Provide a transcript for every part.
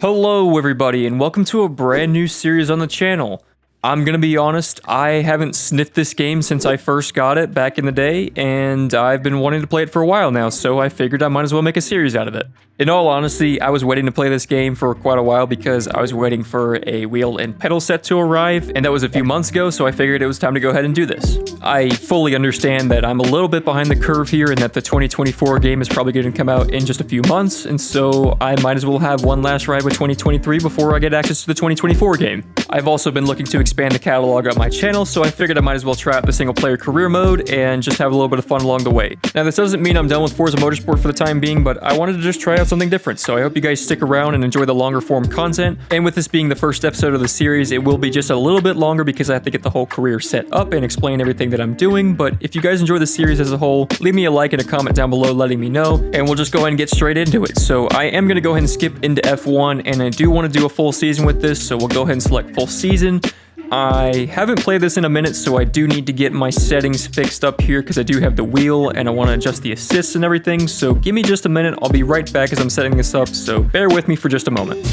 Hello everybody and welcome to a brand new series on the channel. I'm gonna be honest, I haven't sniffed this game since I first got it back in the day, and I've been wanting to play it for a while now, so I figured I might as well make a series out of it. In all honesty, I was waiting to play this game for quite a while because I was waiting for a wheel and pedal set to arrive, and that was a few months ago, so I figured it was time to go ahead and do this. I fully understand that I'm a little bit behind the curve here and that the 2024 game is probably going to come out in just a few months, and so I might as well have one last ride with 2023 before I get access to the 2024 game. I've also been looking to expand the catalog on my channel, so I figured I might as well try out the single player career mode and just have a little bit of fun along the way. Now this doesn't mean I'm done with Forza Motorsport for the time being, but I wanted to just try out something different, so I hope you guys stick around and enjoy the longer form content. And with this being the first episode of the series, it will be just a little bit longer because I have to get the whole career set up and explain everything that I'm doing. But if you guys enjoy the series as a whole, leave me a like and a comment down below letting me know, and we'll just go ahead and get straight into it. So I am going to go ahead and skip into F1, and I do want to do a full season with this, so we'll go ahead and select full season. I haven't played this in a minute, so I do need to get my settings fixed up here because I do have the wheel and I want to adjust the assists and everything. So give me just a minute. I'll be right back as I'm setting this up, so bear with me for just a moment.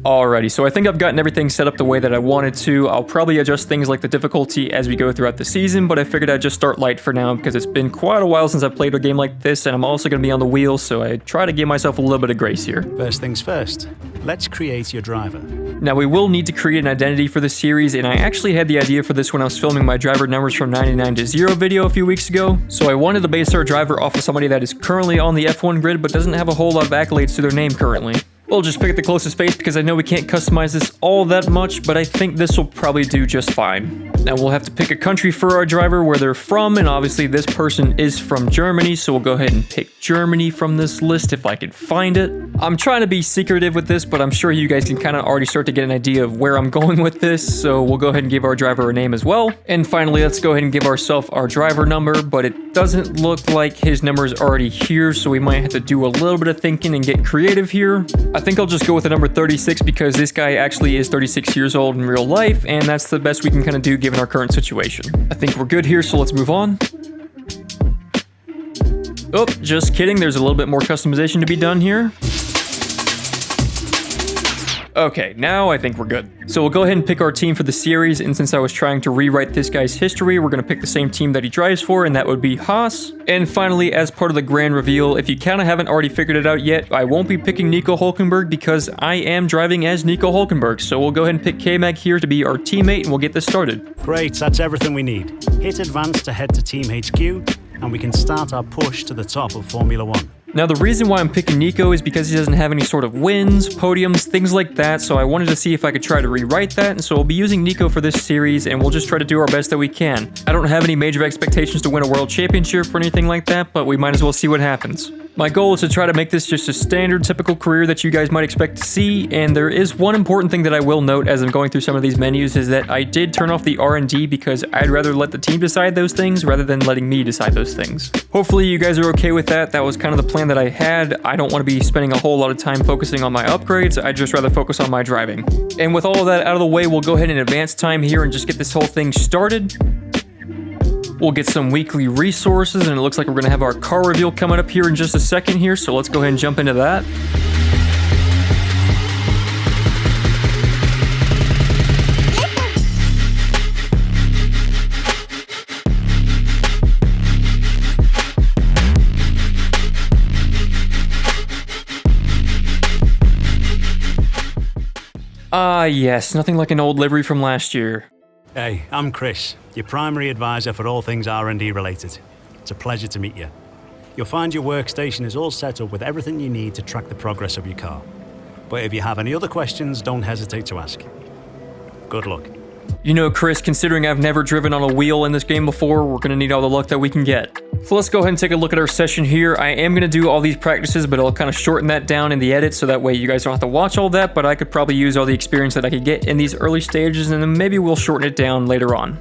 Alrighty, so I think I've gotten everything set up the way that I wanted to. I'll probably adjust things like the difficulty as we go throughout the season, but I figured I'd just start light for now because it's been quite a while since I've played a game like this, and I'm also going to be on the wheel, so I try to give myself a little bit of grace here. First things first, let's create your driver. Now we will need to create an identity for the series, and I actually had the idea for this when I was filming my driver numbers from 99 to 0 video a few weeks ago. So I wanted to base our driver off of somebody that is currently on the F1 grid but doesn't have a whole lot of accolades to their name currently. We'll just pick the closest face because I know we can't customize this all that much, but I think this will probably do just fine. Now we'll have to pick a country for our driver where they're from, and obviously this person is from Germany, so we'll go ahead and pick Germany from this list if I can find it. I'm trying to be secretive with this, but I'm sure you guys can kind of already start to get an idea of where I'm going with this, so we'll go ahead and give our driver a name as well. And finally, let's go ahead and give ourselves our driver number, but it doesn't look like his number is already here, so we might have to do a little bit of thinking and get creative here. I think I'll just go with the number 36 because this guy actually is 36 years old in real life, and that's the best we can kind of do given our current situation. I think we're good here, so let's move on. Oh, just kidding. There's a little bit more customization to be done here. Okay, now I think we're good. So we'll go ahead and pick our team for the series, and since I was trying to rewrite this guy's history, we're going to pick the same team that he drives for, and that would be Haas. And finally, as part of the grand reveal, if you kind of haven't already figured it out yet, I won't be picking Nico Hülkenberg because I am driving as Nico Hülkenberg. So we'll go ahead and pick K-Mag here to be our teammate, and we'll get this started. Great, that's everything we need. Hit advance to head to Team HQ, and we can start our push to the top of Formula One. Now the reason why I'm picking Nico is because he doesn't have any sort of wins, podiums, things like that, so I wanted to see if I could try to rewrite that, and so we'll be using Nico for this series, and we'll just try to do our best that we can. I don't have any major expectations to win a world championship or anything like that, but we might as well see what happens. My goal is to try to make this just a standard, typical career that you guys might expect to see, and there is one important thing that I will note as I'm going through some of these menus is that I did turn off the R&D because I'd rather let the team decide those things rather than letting me decide those things. Hopefully you guys are okay with that. That was kind of the plan that I had. I don't want to be spending a whole lot of time focusing on my upgrades. I'd just rather focus on my driving. And with all of that out of the way, we'll go ahead and advance time here and just get this whole thing started. We'll get some weekly resources, and it looks like we're going to have our car reveal coming up here in just a second here, so let's go ahead and jump into that. Ah, yes, nothing like an old livery from last year. Hey, I'm Chris, your primary advisor for all things R&D related. It's a pleasure to meet you. You'll find your workstation is all set up with everything you need to track the progress of your car. But if you have any other questions, don't hesitate to ask. Good luck. You know, Chris, considering I've never driven on a wheel in this game before, we're going to need all the luck that we can get. So let's go ahead and take a look at our session here. I am going to do all these practices, but I'll kind of shorten that down in the edit so that way you guys don't have to watch all that, but I could probably use all the experience that I could get in these early stages, and then maybe we'll shorten it down later on.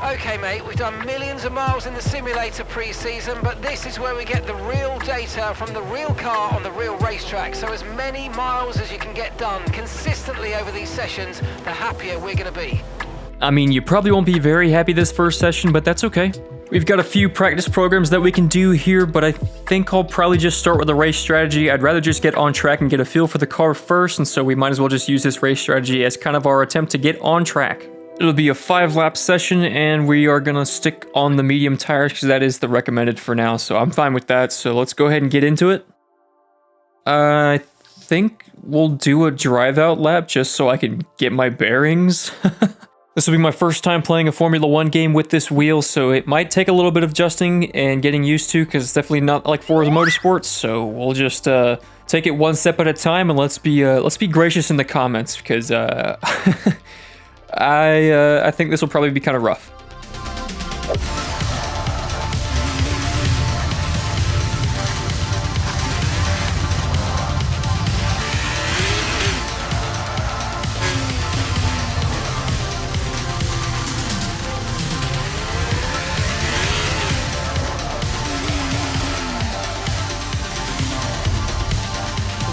Okay mate, we've done millions of miles in the simulator pre-season, but this is where we get the real data from the real car on the real racetrack. So as many miles as you can get done consistently over these sessions, the happier we're going to be. I mean, you probably won't be very happy this first session, but that's okay. We've got a few practice programs that we can do here, but I think I'll probably just start with a race strategy. I'd rather just get on track and get a feel for the car first, and so we might as well just use this race strategy as kind of our attempt to get on track. It'll be a 5-lap session, and we are gonna stick on the medium tires because that is the recommended for now, so I'm fine with that. So let's go ahead and get into it. I think we'll do a drive-out lap just so I can get my bearings. This will be my first time playing a Formula 1 game with this wheel, so it might take a little bit of adjusting and getting used to, because it's definitely not like Forza Motorsport, so we'll just take it one step at a time, and let's be gracious in the comments, because I think this will probably be kind of rough.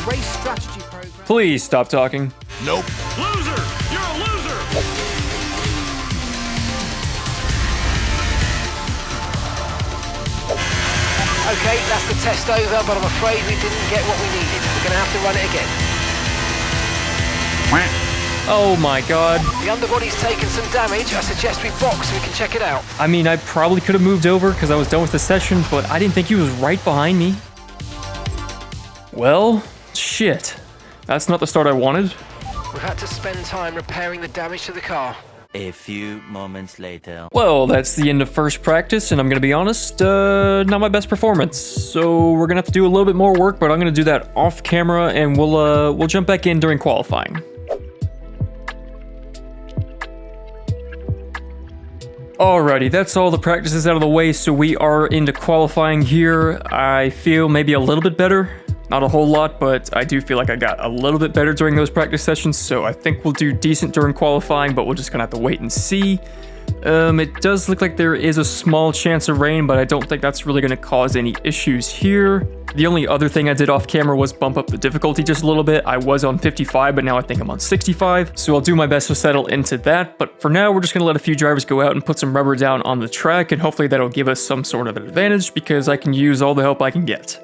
Race strategy program. Please stop talking. Nope. Loser! You're a loser! Okay, that's the test over, but I'm afraid we didn't get what we needed. We're going to have to run it again. Oh my god. The underbody's taken some damage. I suggest we box so we can check it out. I mean, I probably could have moved over because I was done with the session, but I didn't think he was right behind me. Well, shit. That's not the start I wanted. We've had to spend time repairing the damage to the car. A few moments later. Well, that's the end of first practice, and I'm gonna be honest, not my best performance. So we're gonna have to do a little bit more work, but I'm gonna do that off camera, and we'll jump back in during qualifying. Alrighty, that's all the practices out of the way, so we are into qualifying here. I feel maybe a little bit better. Not a whole lot, but I do feel like I got a little bit better during those practice sessions, so I think we'll do decent during qualifying, but we're just gonna have to wait and see. It does look like there is a small chance of rain, but I don't think that's really gonna cause any issues here. The only other thing I did off camera was bump up the difficulty just a little bit. I was on 55, but now I think I'm on 65, so I'll do my best to settle into that. But for now, we're just gonna let a few drivers go out and put some rubber down on the track, and hopefully that'll give us some sort of an advantage, because I can use all the help I can get.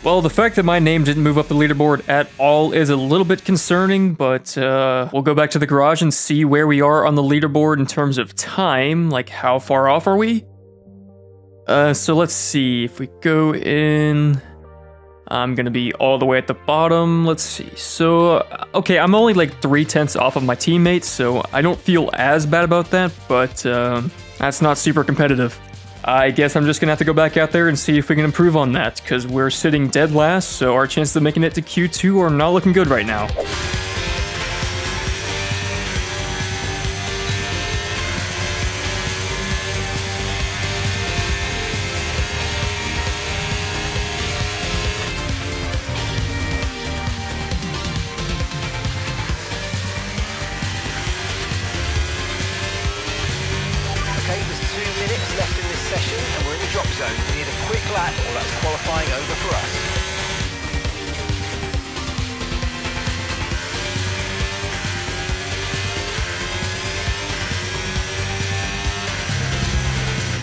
Well, the fact that my name didn't move up the leaderboard at all is a little bit concerning, but we'll go back to the garage and see where we are on the leaderboard in terms of time. Like, how far off are we? So let's see. If we go in, I'm gonna be all the way at the bottom. Let's see. So, okay, I'm only like 3/10 off of my teammates, so I don't feel as bad about that, but that's not super competitive. I guess I'm just gonna have to go back out there and see if we can improve on that, because we're sitting dead last, so our chances of making it to Q2 are not looking good right now. go. We need a quick lap or that's qualifying over for us.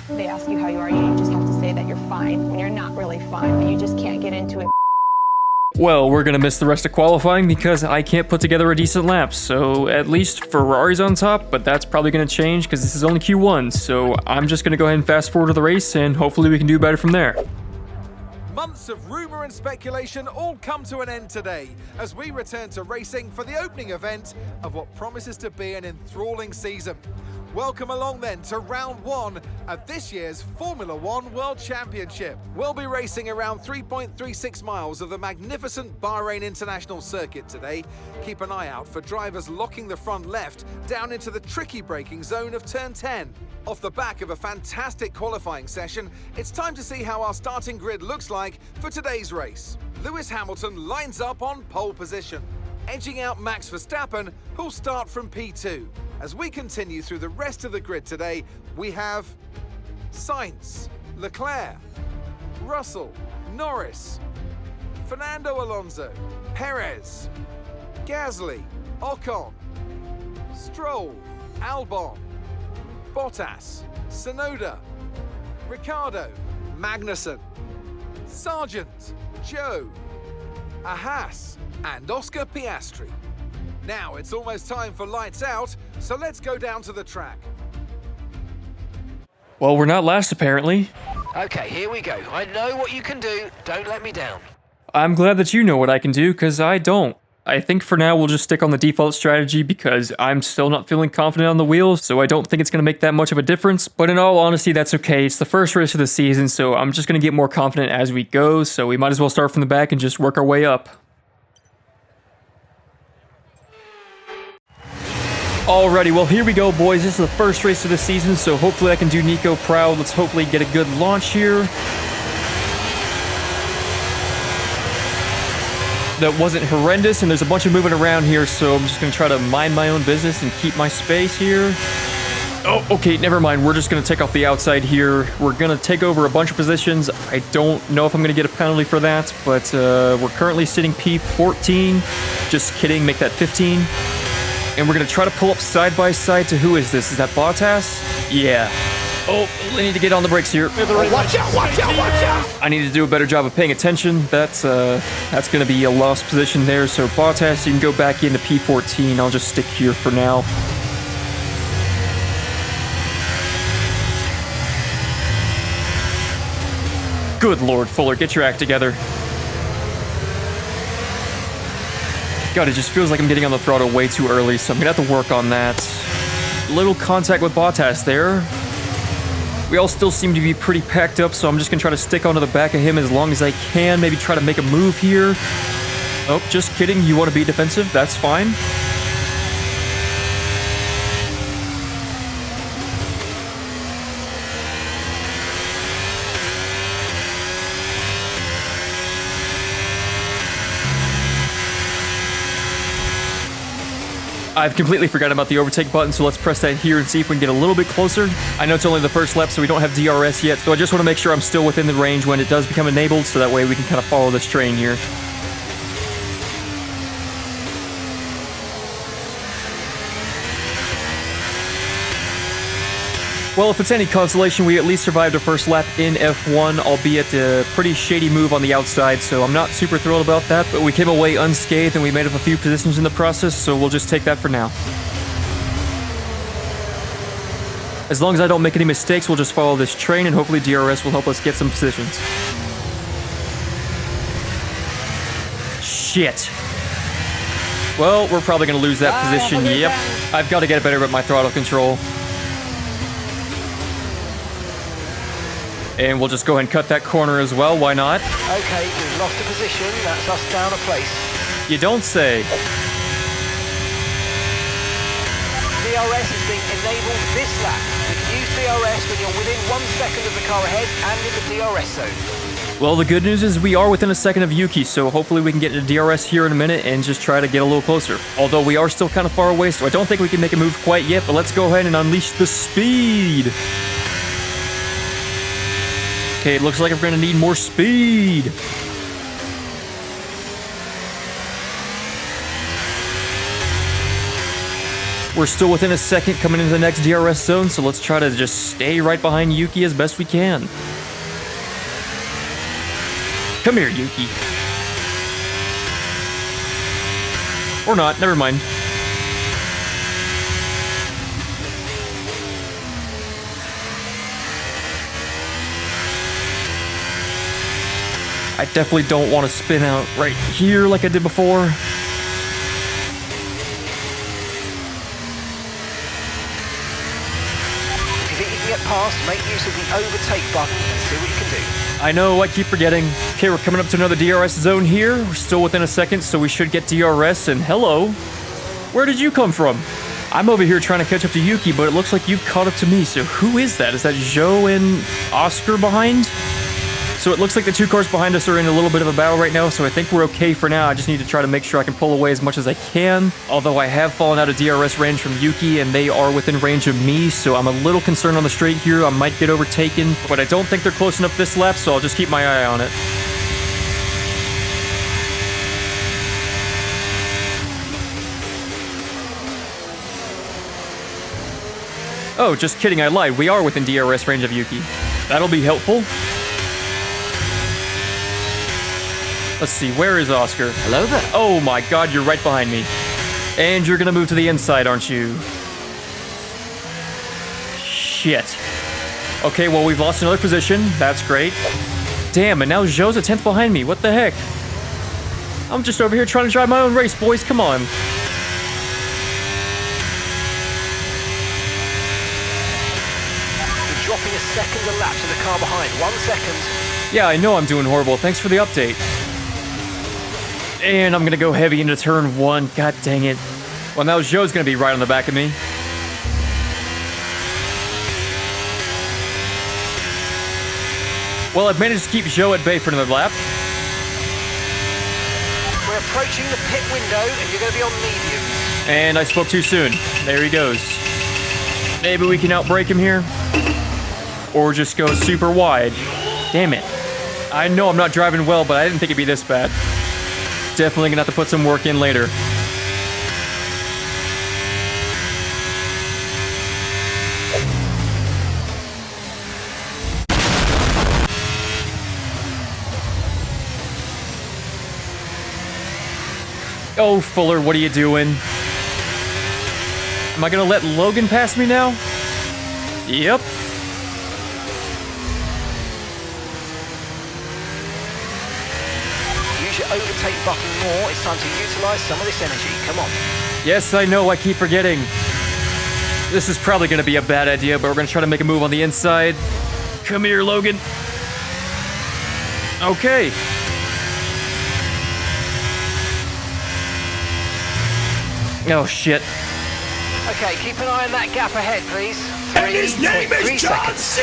They ask you how you are, you just have to say that you're fine when you're not really fine, but you just can't get into it. Well, we're gonna miss the rest of qualifying because I can't put together a decent lap, so at least Ferrari's on top, but that's probably gonna change because this is only Q1, so I'm just gonna go ahead and fast forward to the race and hopefully we can do better from there. Months of rumour and speculation all come to an end today as we return to racing for the opening event of what promises to be an enthralling season. Welcome along then to round one of this year's Formula One World Championship. We'll be racing around 3.36 miles of the magnificent Bahrain International Circuit today. Keep an eye out for drivers locking the front left down into the tricky braking zone of turn 10. Off the back of a fantastic qualifying session, it's time to see how our starting grid looks like for today's race. Lewis Hamilton lines up on pole position, edging out Max Verstappen, who'll start from P2. As we continue through the rest of the grid today, we have Sainz, Leclerc, Russell, Norris, Fernando Alonso, Perez, Gasly, Ocon, Stroll, Albon, Bottas, Tsunoda, Ricciardo, Magnussen, Sargent, Joe, Haas, and Oscar Piastri. Now it's almost time for lights out, so let's go down to the track. Well, we're not last apparently. Okay, here we go. I know what you can do. Don't let me down. I'm glad that you know what I can do, because I don't. I think for now we'll just stick on the default strategy because I'm still not feeling confident on the wheels, so I don't think it's going to make that much of a difference. But in all honesty, that's okay. It's the first race of the season, so I'm just going to get more confident as we go, so we might as well start from the back and just work our way up. Alrighty, well here we go boys, this is the first race of the season, so hopefully I can do Nico proud. Let's hopefully get a good launch here. That wasn't horrendous, and there's a bunch of moving around here, so I'm just going to try to mind my own business and keep my space here. Oh, okay, never mind, we're just going to take off the outside here. We're going to take over a bunch of positions. I don't know if I'm going to get a penalty for that, but we're currently sitting P14. Just kidding, make that 15. And we're going to try to pull up side by side to who is this? Is that Bottas? Yeah. Oh, I need to get on the brakes here. Watch out, watch out, watch out! I need to do a better job of paying attention. That's going to be a lost position there. So Bottas, you can go back into P14. I'll just stick here for now. Good Lord, Fuller, get your act together. God, it just feels like I'm getting on the throttle way too early, so I'm gonna have to work on that. Little contact with Bottas there. We all still seem to be pretty packed up, so I'm just gonna try to stick onto the back of him as long as I can. Maybe try to make a move here. Oh, just kidding. You want to be defensive? That's fine. I've completely forgotten about the overtake button, so let's press that here and see if we can get a little bit closer. I know it's only the first lap, so we don't have DRS yet, so I just want to make sure I'm still within the range when it does become enabled, so that way we can kind of follow this train here. Well, if it's any consolation, we at least survived our first lap in F1, albeit a pretty shady move on the outside, so I'm not super thrilled about that, but we came away unscathed and we made up a few positions in the process, so we'll just take that for now. As long as I don't make any mistakes, we'll just follow this train and hopefully DRS will help us get some positions. Shit. Well, we're probably going to lose that position. Yep. I've got to get better at my throttle control. And we'll just go ahead and cut that corner as well, why not? Okay, we've lost a position, that's us down a place. You don't say. DRS is being enabled this lap. You can use DRS when you're within 1 second of the car ahead and in the DRS zone. Well, the good news is we are within a second of Yuki, so hopefully we can get into DRS here in a minute and just try to get a little closer. Although we are still kind of far away, so I don't think we can make a move quite yet, but let's go ahead and unleash the speed. Okay, it looks like I'm gonna need more speed. We're still within a second coming into the next DRS zone, so let's try to just stay right behind Yuki as best we can. Come here, Yuki. Or not, never mind. I definitely don't want to spin out right here like I did before. Get past, make use of the overtake button and see what you can do. I know, I keep forgetting. Okay, we're coming up to another DRS zone here. We're still within a second, so we should get DRS, and hello. Where did you come from? I'm over here trying to catch up to Yuki, but it looks like you've caught up to me, so who is that? Is that Joe and Oscar behind? So it looks like the two cars behind us are in a little bit of a battle right now, so I think we're okay for now. I just need to try to make sure I can pull away as much as I can. Although I have fallen out of DRS range from Yuki, and they are within range of me, so I'm a little concerned on the straight here. I might get overtaken, but I don't think they're close enough this lap, so I'll just keep my eye on it. Oh, just kidding, I lied. We are within DRS range of Yuki. That'll be helpful. Let's see, where is Oscar? Hello there. Oh my god, you're right behind me. And you're gonna move to the inside, aren't you? Shit. Okay, well, we've lost another position. That's great. Damn, and now Joe's a 10th behind me. What the heck? I'm just over here trying to drive my own race, boys. Come on. You're dropping a second a lap to the car behind. 1 second. Yeah, I know I'm doing horrible. Thanks for the update. And I'm gonna go heavy into turn 1. God dang it. Well, now Joe's gonna be right on the back of me. Well, I've managed to keep Joe at bay for another lap. We're approaching the pit window, and you're going to be on mediums. And I spoke too soon. There he goes. Maybe we can outbrake him here. Or just go super wide. Damn it. I know I'm not driving well, but I didn't think it'd be this bad. Definitely gonna have to put some work in later. Oh, Fuller, what are you doing? Am I gonna let Logan pass me now? Yep. Overtake button more. It's time to utilize some of this energy. Come on. Yes, I know. I keep forgetting. This is probably going to be a bad idea, but we're going to try to make a move on the inside. Come here, Logan. Okay. Oh, shit. Okay, keep an eye on that gap ahead, please. And his name is John C.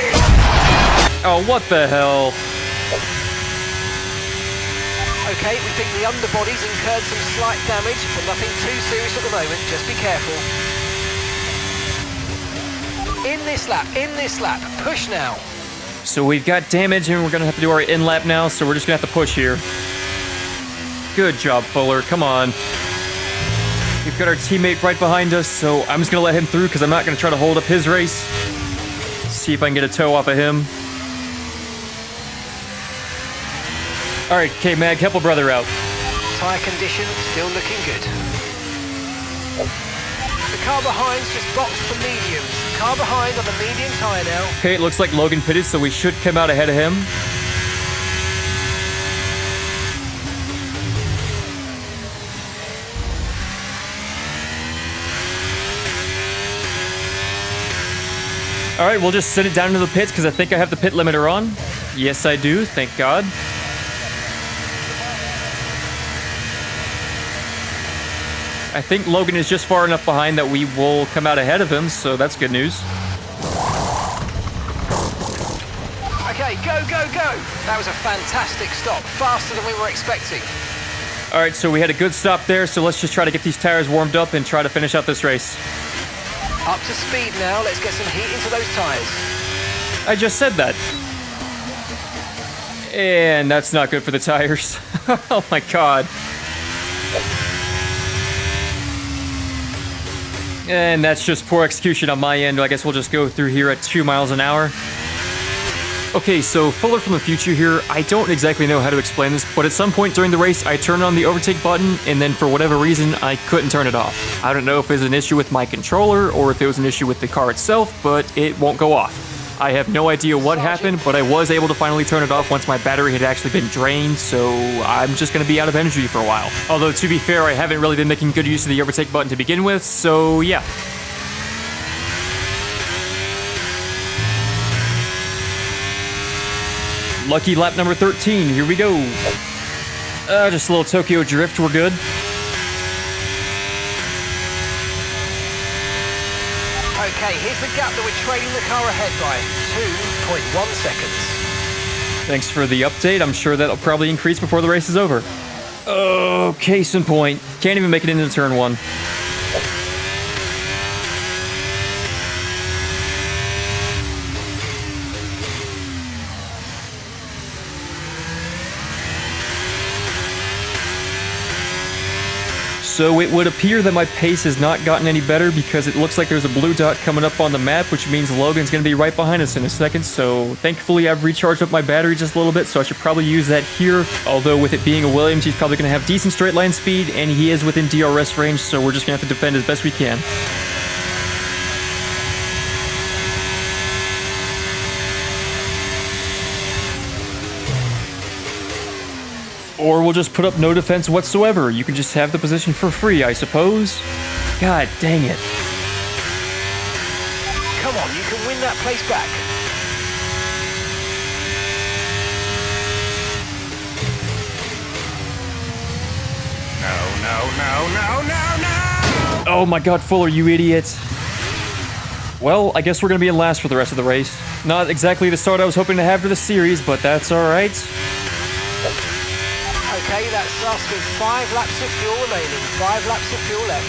Oh, what the hell? Okay, we think the underbody's incurred some slight damage, but nothing too serious at the moment. Just be careful. In this lap, push now. So we've got damage, and we're going to have to do our in-lap now, so we're just going to have to push here. Good job, Fuller. Come on. We've got our teammate right behind us, so I'm just going to let him through because I'm not going to try to hold up his race. See if I can get a toe off of him. All right, K-Mag, help a brother out. Tyre condition still looking good. The car behind's just boxed for mediums. Car behind on the medium tyre now. Okay, it looks like Logan pitted, so we should come out ahead of him. All right, we'll just send it down into the pits because I think I have the pit limiter on. Yes, I do. Thank God. I think Logan is just far enough behind that we will come out ahead of him, so that's good news. Okay, go, go, go! That was a fantastic stop, faster than we were expecting. All right, so we had a good stop there, so let's just try to get these tires warmed up and try to finish out this race. Up to speed now, let's get some heat into those tyres. I just said that. And that's not good for the tires. Oh my god. And that's just poor execution on my end. I guess we'll just go through here at 2 miles an hour. Okay, so Fuller from the future here. I don't exactly know how to explain this, but at some point during the race, I turned on the overtake button, and then for whatever reason, I couldn't turn it off. I don't know if it was an issue with my controller, or if it was an issue with the car itself, but it won't go off. I have no idea what happened, but I was able to finally turn it off once my battery had actually been drained, so I'm just going to be out of energy for a while. Although, to be fair, I haven't really been making good use of the overtake button to begin with, so yeah. Lucky lap number 13, here we go. Just a little Tokyo drift, we're good. Okay, here's the gap that we're trailing the car ahead by, 2.1 seconds. Thanks for the update. I'm sure that'll probably increase before the race is over. Oh, case in point. Can't even make it into turn 1. So it would appear that my pace has not gotten any better because it looks like there's a blue dot coming up on the map, which means Logan's going to be right behind us in a second. So thankfully I've recharged up my battery just a little bit, so I should probably use that here. Although with it being a Williams, he's probably going to have decent straight line speed, and he is within DRS range, so we're just going to have to defend as best we can. Or we'll just put up no defense whatsoever. You can just have the position for free, I suppose. God dang it. Come on, you can win that place back. No. Oh my god, Fuller, you idiot. Well, I guess we're going to be in last for the rest of the race. Not exactly the start I was hoping to have for the series, but that's alright. Okay, that's us with 5 laps of fuel remaining. 5 laps of fuel left.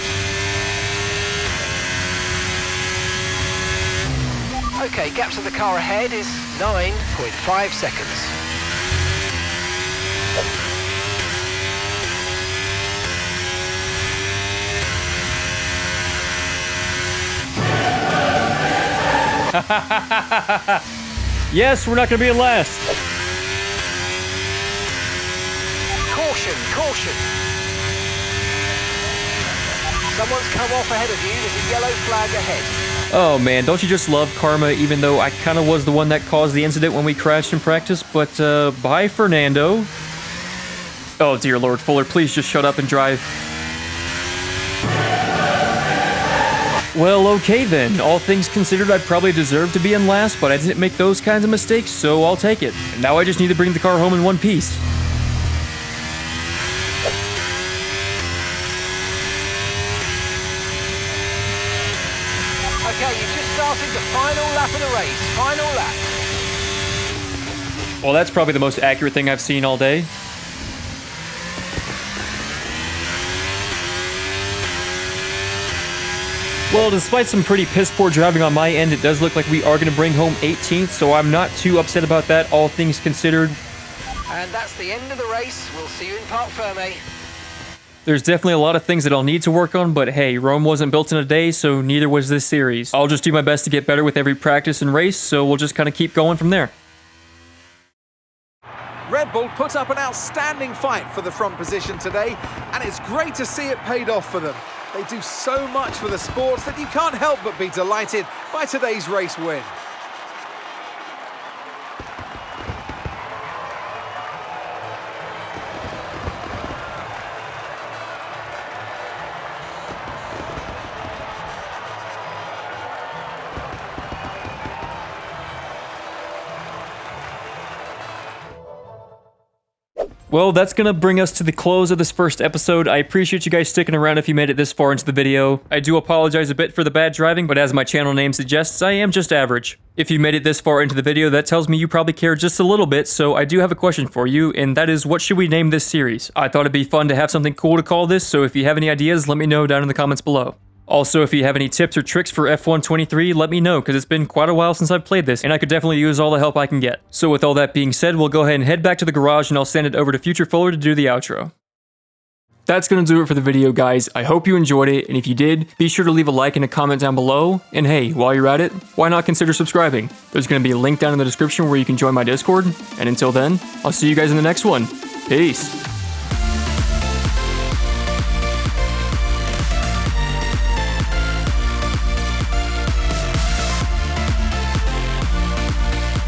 Okay, gap to the car ahead is 9.5 seconds. Yes, we're not going to be in last. Caution! Someone's come off ahead of you. There's a yellow flag ahead. Oh man, don't you just love karma, even though I kind of was the one that caused the incident when we crashed in practice, but bye Fernando. Oh dear Lord, Fuller, please just shut up and drive. Well, okay then. All things considered, I probably deserve to be in last, but I didn't make those kinds of mistakes, so I'll take it. And now I just need to bring the car home in one piece. Okay, you've just started the final lap of the race. Final lap. Well, that's probably the most accurate thing I've seen all day. Well, despite some pretty piss-poor driving on my end, it does look like we are going to bring home 18th, so I'm not too upset about that, all things considered. And that's the end of the race. We'll see you in Parc Ferme. There's definitely a lot of things that I'll need to work on, but hey, Rome wasn't built in a day, so neither was this series. I'll just do my best to get better with every practice and race, so we'll just kind of keep going from there. Red Bull put up an outstanding fight for the front position today, and it's great to see it paid off for them. They do so much for the sports that you can't help but be delighted by today's race win. Well, that's gonna bring us to the close of this first episode. I appreciate you guys sticking around if you made it this far into the video. I do apologize a bit for the bad driving, but as my channel name suggests, I am just average. If you made it this far into the video, that tells me you probably care just a little bit, so I do have a question for you, and that is, what should we name this series? I thought it'd be fun to have something cool to call this, so if you have any ideas, let me know down in the comments below. Also, if you have any tips or tricks for F123, let me know, because it's been quite a while since I've played this, and I could definitely use all the help I can get. So with all that being said, we'll go ahead and head back to the garage, and I'll send it over to Future Fuller to do the outro. That's going to do it for the video, guys. I hope you enjoyed it, and if you did, be sure to leave a like and a comment down below. And hey, while you're at it, why not consider subscribing? There's going to be a link down in the description where you can join my Discord. And until then, I'll see you guys in the next one. Peace.